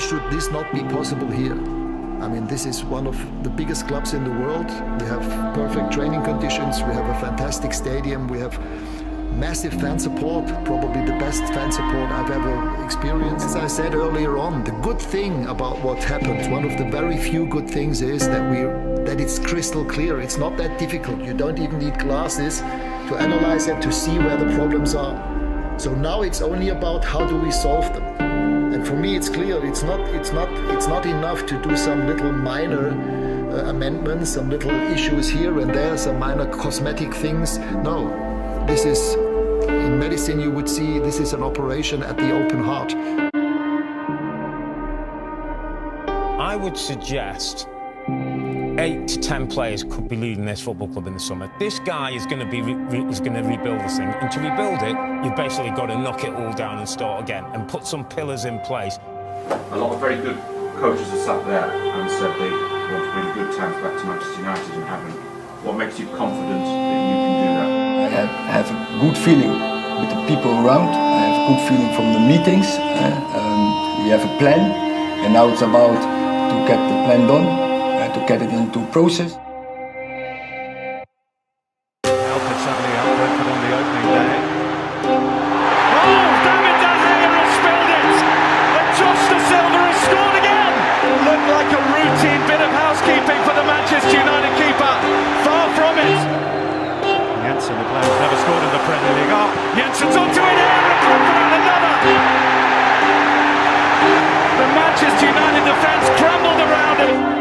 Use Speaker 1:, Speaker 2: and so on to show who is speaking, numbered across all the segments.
Speaker 1: should this not be possible here? I mean, this is one of the biggest clubs in the world. We have perfect training conditions. We have a fantastic stadium. We have massive fan support, probably the best fan support I've ever experienced. As I said earlier on, the good thing about what happened, one of the very few good things is that it's crystal clear. It's not that difficult. You don't even need glasses to analyze it, to see where the problems are. So now it's only about how do we solve them. And for me, it's clear. It's not enough to do some little minor amendments, some little issues here and there, some minor cosmetic things. No, this is, in medicine you would see, this is an operation at the open heart.
Speaker 2: I would suggest 8 to 10 players could be leading this football club in the summer. This guy is going to rebuild this thing, and to rebuild it, you've basically got to knock it all down and start again, and put some pillars in place.
Speaker 3: A lot of very good coaches have sat there and said they want to bring good times back to Manchester United and haven't. What makes you confident that you can do that?
Speaker 4: I have a good feeling with the people around. I have a good feeling from the meetings. We have a plan, and now it's about to get the plan done. To get it into process.
Speaker 5: Alfred suddenly out Brentford on the opening day. Oh, David De Gea has spilled it! And Josh De Silva has scored again! Looked like a routine bit of housekeeping for the Manchester United keeper. Far from it. Jensen, the player's never scored in the Premier League. Oh, Jensen's onto it here, and Brentford on another! The Manchester United defence crumbled around it.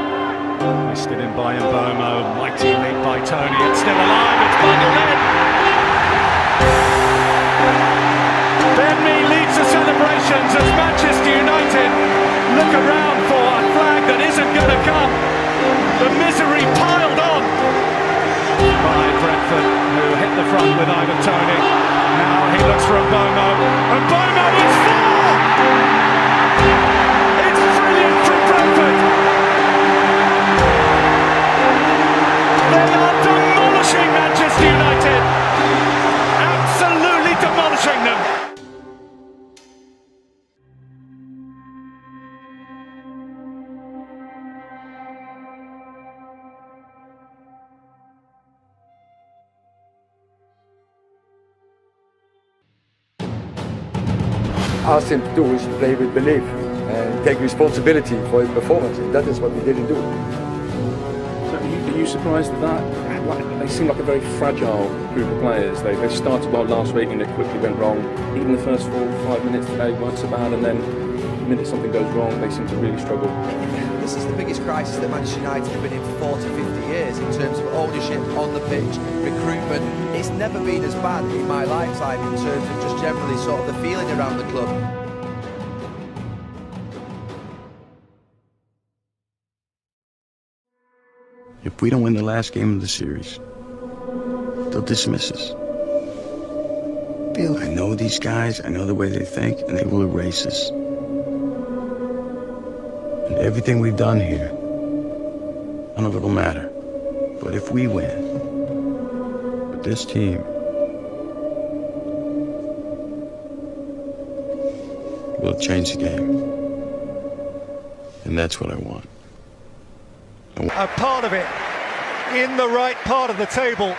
Speaker 5: Listed in by Mbomo, mighty lead by Tony, it's still alive, it's bundled in! Ben Mee leads the celebrations as Manchester United look around for a flag that isn't going to come. The misery piled on by Brentford, who hit the front with Ivan Toney. Now he looks for Mbomo, and Mbomo is 4! It's brilliant from Brentford! They are demolishing Manchester United! Absolutely demolishing them!
Speaker 4: Asked him to do is play with belief and take responsibility for his performance, and that is what we didn't do.
Speaker 6: So are you surprised at that? They seem like a very fragile group of players. They started well last week and it quickly went wrong. Even the first 4 or 5 minutes today weren't so bad, and then the minute something goes wrong, they seem to really struggle.
Speaker 7: This is the biggest crisis that Manchester United have been in for 40, 50 years in terms of ownership on the pitch, recruitment. It's never been as bad in my lifetime in terms of just generally sort of the feeling around the club.
Speaker 8: If we don't win the last game of the series, they'll dismiss us. I know these guys, I know the way they think, and they will erase us. And everything we've done here, none of it will matter. But if we win, with this team, we'll change the game. And that's what I want.
Speaker 5: A part of it in the right part of the table.